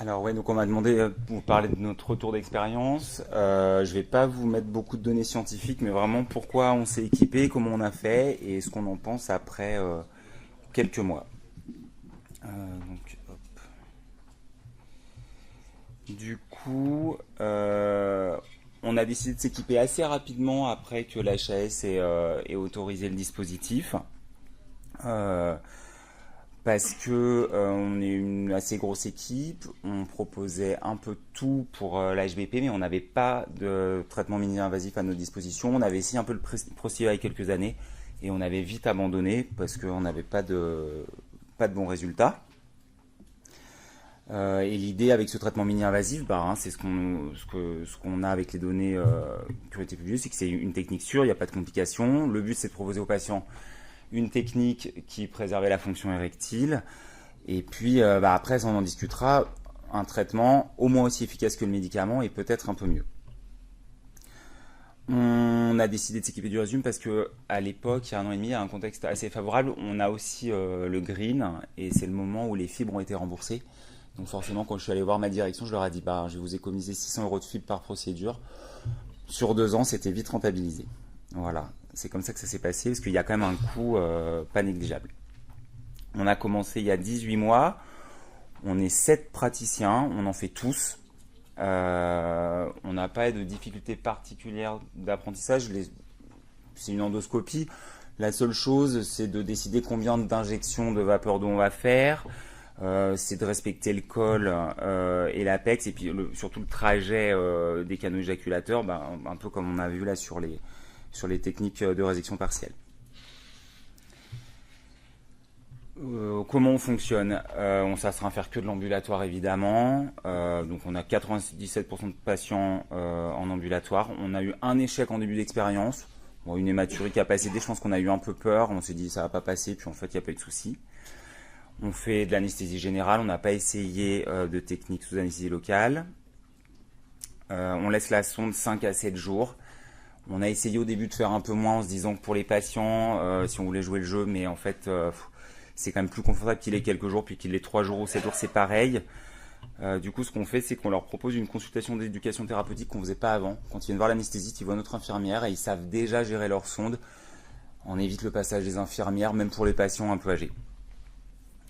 Alors ouais, donc on m'a demandé de vous parler de notre retour d'expérience. Je vais pas vous mettre beaucoup de données scientifiques, mais vraiment pourquoi on s'est équipé, comment on a fait et ce qu'on en pense après quelques mois. Hop. Du coup, on a décidé de s'équiper assez rapidement après que l'HAS ait autorisé le dispositif. Euh, Parce que on est une assez grosse équipe, on proposait un peu tout pour l'HBP, mais on n'avait pas de traitement mini-invasif à notre disposition. On avait essayé un peu le Proceo il y a quelques années et on avait vite abandonné parce qu'on n'avait pas de bons résultats. Et l'idée avec ce traitement mini-invasif, c'est ce qu'on a avec les données qui ont été publiées, c'est que c'est une technique sûre, il n'y a pas de complications. Le but c'est de proposer aux patients une technique qui préservait la fonction érectile. Et puis après, on en discutera, un traitement au moins aussi efficace que le médicament et peut-être un peu mieux. On a décidé de s'équiper du Résume parce que à l'époque, il y a un an et demi, il y a un contexte assez favorable. On a aussi le green et c'est le moment où les fibres ont été remboursées. Donc forcément, quand je suis allé voir ma direction, je leur ai dit je vais vous économiser 600 euros de fibres par procédure. Sur 2 ans, c'était vite rentabilisé. Voilà, c'est comme ça que ça s'est passé parce qu'il y a quand même un coût pas négligeable. On a commencé il y a 18 mois. On est 7 praticiens, on en fait tous. On n'a pas de difficultés particulières d'apprentissage. C'est une endoscopie. La seule chose, c'est de décider combien d'injections de vapeur d'eau on va faire. C'est de respecter le col et l'apex. Et puis surtout le trajet des canaux éjaculateurs, un peu comme on a vu là sur les techniques de résection partielle. Comment on fonctionne on s'astreint à faire que de l'ambulatoire évidemment. Donc on a 97% de patients en ambulatoire. On a eu un échec en début d'expérience. Une hématurie qui a pas cédé, je pense qu'on a eu un peu peur. On s'est dit ça va pas passer, puis en fait il n'y a pas eu de souci. On fait de l'anesthésie générale, on n'a pas essayé de technique sous anesthésie locale. On laisse la sonde 5 à 7 jours. On a essayé au début de faire un peu moins en se disant que pour les patients, si on voulait jouer le jeu, mais en fait c'est quand même plus confortable qu'il ait quelques jours, puis qu'il ait 3 jours ou 7 jours, c'est pareil. Du coup, ce qu'on fait, c'est qu'on leur propose une consultation d'éducation thérapeutique qu'on faisait pas avant. Quand ils viennent voir l'anesthésiste, ils voient notre infirmière et ils savent déjà gérer leur sonde. On évite le passage des infirmières, même pour les patients un peu âgés.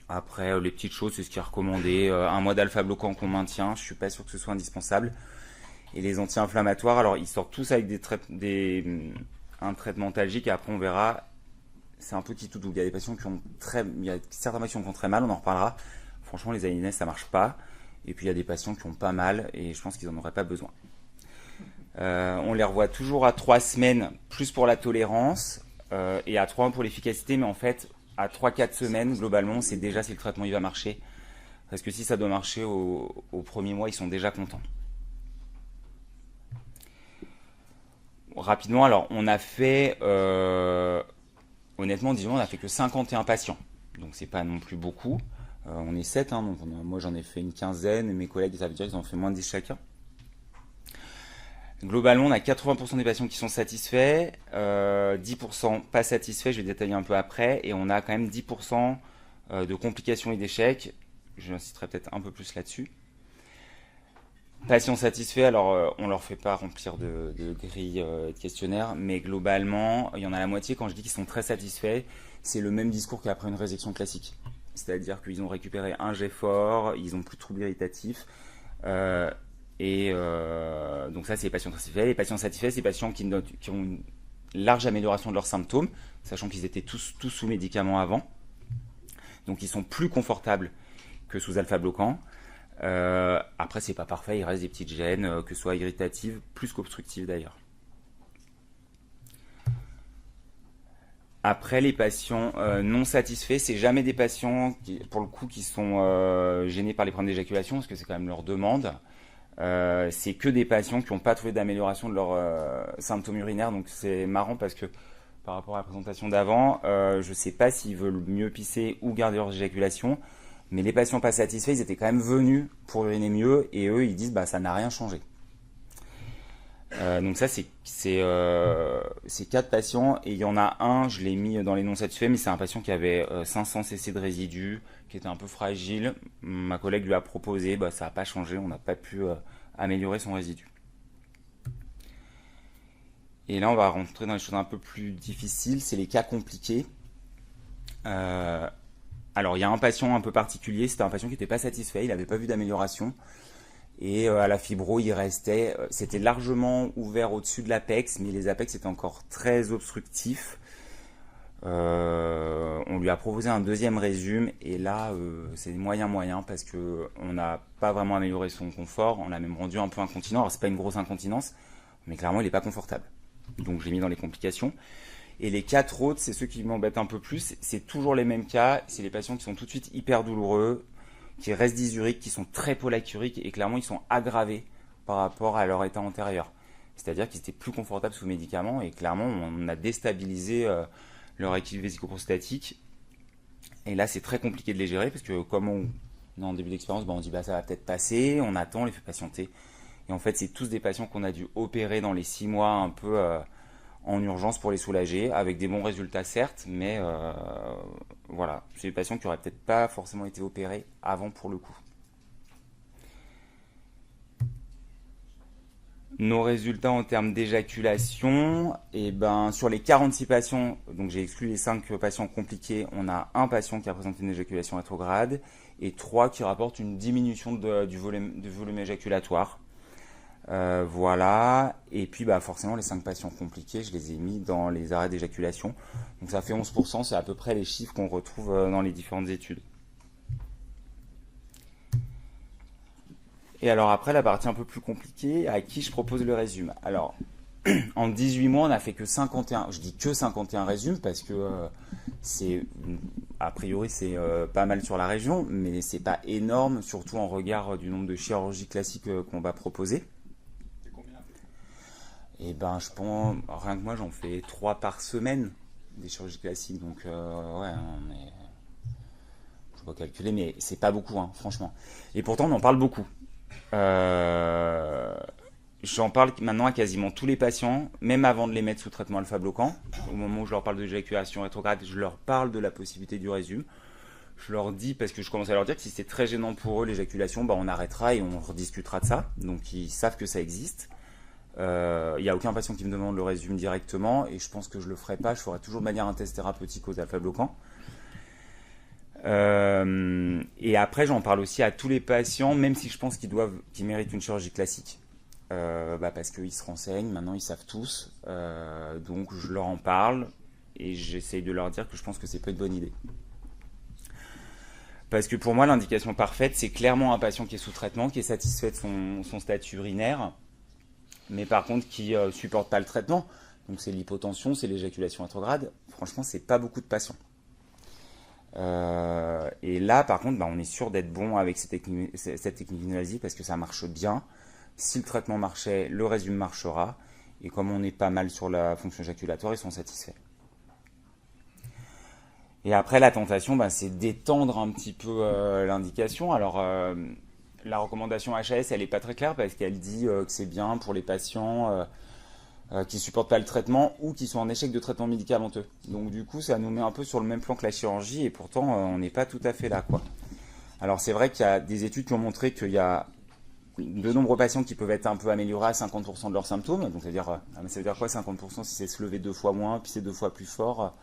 Après, les petites choses, c'est ce qui est recommandé. Un mois d'alpha-bloquant qu'on maintient, je suis pas sûr que ce soit indispensable. Et les anti-inflammatoires, alors ils sortent tous avec un traitement antalgique et après on verra. C'est un petit tout double. Il y a des patients il y a certains patients qui ont très mal, on en reparlera. Franchement, les AINS, ça marche pas. Et puis il y a des patients qui ont pas mal et je pense qu'ils en auraient pas besoin. On les revoit toujours à 3 semaines, plus pour la tolérance et à 3 mois pour l'efficacité, mais en fait, à 3-4 semaines, globalement, c'est déjà si le traitement il va marcher. Parce que si ça doit marcher au premier mois, ils sont déjà contents. Rapidement, alors, on a fait, honnêtement, disons, on a fait que 51 patients. Donc, c'est pas non plus beaucoup. On est 7, donc moi j'en ai fait une quinzaine, et mes collègues, ça veut dire qu'ils en ont fait moins de 10 chacun. Globalement, on a 80% des patients qui sont satisfaits, 10% pas satisfaits, je vais détailler un peu après, et on a quand même 10% de complications et d'échecs. J'insisterai peut-être un peu plus là-dessus. Patients satisfaits, alors on leur fait pas remplir de grilles de questionnaires, mais globalement, il y en a la moitié quand je dis qu'ils sont très satisfaits, c'est le même discours qu'après une résection classique. C'est-à-dire qu'ils ont récupéré un jet fort, ils ont plus de troubles irritatifs, donc ça c'est les patients satisfaits. Les patients satisfaits, c'est les patients qui ont une large amélioration de leurs symptômes, sachant qu'ils étaient tous sous médicaments avant. Donc ils sont plus confortables que sous alpha-bloquant. Après c'est pas parfait, il reste des petites gênes, que ce soit irritatives, plus qu'obstructives d'ailleurs. Après les patients non satisfaits, c'est jamais des patients pour le coup qui sont gênés par les problèmes d'éjaculation, parce que c'est quand même leur demande. C'est que des patients qui n'ont pas trouvé d'amélioration de leurs symptômes urinaires, donc c'est marrant parce que par rapport à la présentation d'avant, je ne sais pas s'ils veulent mieux pisser ou garder leur éjaculation, mais les patients pas satisfaits, ils étaient quand même venus pour uriner mieux, et eux ils disent ça n'a rien changé. Donc ça, c'est 4 patients et il y en a un, je l'ai mis dans les non satisfaits, mais c'est un patient qui avait 500 cc de résidus, qui était un peu fragile. Ma collègue lui a proposé, bah, ça n'a pas changé, on n'a pas pu améliorer son résidu. Et là, on va rentrer dans les choses un peu plus difficiles, c'est les cas compliqués. Euh, alors, il y a un patient un peu particulier, c'était un patient qui n'était pas satisfait, il n'avait pas vu d'amélioration. Et à la fibro, il restait, c'était largement ouvert au-dessus de l'apex, mais les apex étaient encore très obstructifs. On lui a proposé un deuxième résumé, et là, c'est moyen parce que on n'a pas vraiment amélioré son confort. On l'a même rendu un peu incontinent. Alors c'est pas une grosse incontinence, mais clairement, il n'est pas confortable. Donc je l'ai mis dans les complications. Et les 4 autres, c'est ceux qui m'embêtent un peu plus. C'est toujours les mêmes cas. C'est les patients qui sont tout de suite hyper douloureux, qui restent dysuriques, qui sont très polacuriques et clairement ils sont aggravés par rapport à leur état antérieur. C'est-à-dire qu'ils étaient plus confortables sous médicaments et clairement on a déstabilisé leur équilibre vésico-prostatique. Et là c'est très compliqué de les gérer parce que comme on est en début d'expérience, on dit bah ça va peut-être passer, on attend, on les fait patienter. Et en fait c'est tous des patients qu'on a dû opérer dans les 6 mois un peu en urgence pour les soulager, avec des bons résultats certes, mais voilà, c'est des patients qui n'auraient peut-être pas forcément été opérés avant pour le coup. Nos résultats en termes d'éjaculation, et ben sur les 46 patients, donc j'ai exclu les 5 patients compliqués, on a un patient qui a présenté une éjaculation rétrograde et 3 qui rapportent une diminution du volume éjaculatoire. Voilà, et puis bah forcément les 5 patients compliqués, je les ai mis dans les arrêts d'éjaculation. Donc ça fait 11%, c'est à peu près les chiffres qu'on retrouve dans les différentes études. Et alors après la partie un peu plus compliquée, à qui je propose le résumé. Alors en 18 mois, on n'a fait que 51, je dis que 51 résumés parce que c'est a priori c'est pas mal sur la région, mais c'est pas énorme, surtout en regard du nombre de chirurgies classiques qu'on va proposer. Et ben, je pense, rien que moi, j'en fais 3 par semaine, des chirurgies classiques. Donc, ouais, je vais pas calculer, mais c'est pas beaucoup, hein, franchement. Et pourtant, on en parle beaucoup. Euh, J'en parle maintenant à quasiment tous les patients, même avant de les mettre sous traitement alpha-bloquant. Au moment où je leur parle de l'éjaculation rétrograde, je leur parle de la possibilité du résumé. Je leur dis, parce que je commence à leur dire que si c'est très gênant pour eux l'éjaculation, bah on arrêtera et on rediscutera de ça. Donc ils savent que ça existe. Il n'y a aucun patient qui me demande le résumé directement et je pense que je le ferai pas. Je ferai toujours de manière un test thérapeutique aux alpha-bloquants. Et après, j'en parle aussi à tous les patients, même si je pense qu'ils méritent une chirurgie classique. Parce qu'ils se renseignent, maintenant ils savent tous. Donc je leur en parle et j'essaye de leur dire que je pense que c'est pas une bonne idée. Parce que pour moi, l'indication parfaite, c'est clairement un patient qui est sous traitement, qui est satisfait de son statut urinaire, mais par contre qui supporte pas le traitement. Donc c'est l'hypotension, c'est l'éjaculation rétrograde. Franchement, c'est pas beaucoup de patients. Et là, par contre, on est sûr d'être bon avec cette technique d'invasie parce que ça marche bien. Si le traitement marchait, le résumé marchera. Et comme on est pas mal sur la fonction éjaculatoire, ils sont satisfaits. Et après, la tentation, c'est d'étendre un petit peu l'indication. Alors, la recommandation HAS, elle n'est pas très claire parce qu'elle dit que c'est bien pour les patients qui supportent pas le traitement ou qui sont en échec de traitement médicamenteux. Donc du coup, ça nous met un peu sur le même plan que la chirurgie et pourtant, on n'est pas tout à fait là, quoi. Alors c'est vrai qu'il y a des études qui ont montré qu'il y a de nombreux patients qui peuvent être un peu améliorés à 50% de leurs symptômes. Donc ça veut dire quoi 50% si c'est se lever 2 fois moins, puis c'est 2 fois plus fort.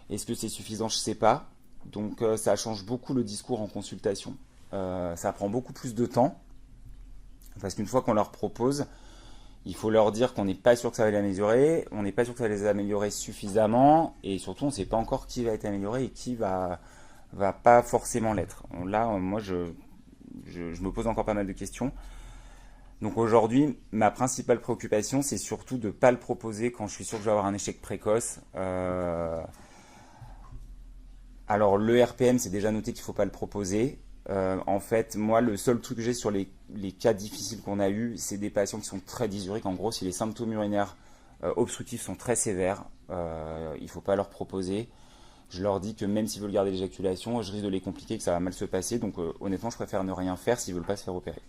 Est-ce que c'est suffisant? Je sais pas. Donc ça change beaucoup le discours en consultation. Ça prend beaucoup plus de temps parce qu'une fois qu'on leur propose, il faut leur dire qu'on n'est pas sûr que ça va les améliorer, on n'est pas sûr que ça va les améliorer suffisamment et surtout on ne sait pas encore qui va être amélioré et qui va pas forcément l'être. Là, moi, je me pose encore pas mal de questions. Donc aujourd'hui, ma principale préoccupation, c'est surtout de ne pas le proposer quand je suis sûr que je vais avoir un échec précoce. Alors le RPM, c'est déjà noté qu'il ne faut pas le proposer. En fait, moi, le seul truc que j'ai sur les cas difficiles qu'on a eu, c'est des patients qui sont très dysuriques. En gros, si les symptômes urinaires obstructifs sont très sévères, il ne faut pas leur proposer. Je leur dis que même s'ils veulent garder l'éjaculation, je risque de les compliquer, que ça va mal se passer. Donc honnêtement, je préfère ne rien faire s'ils ne veulent pas se faire opérer.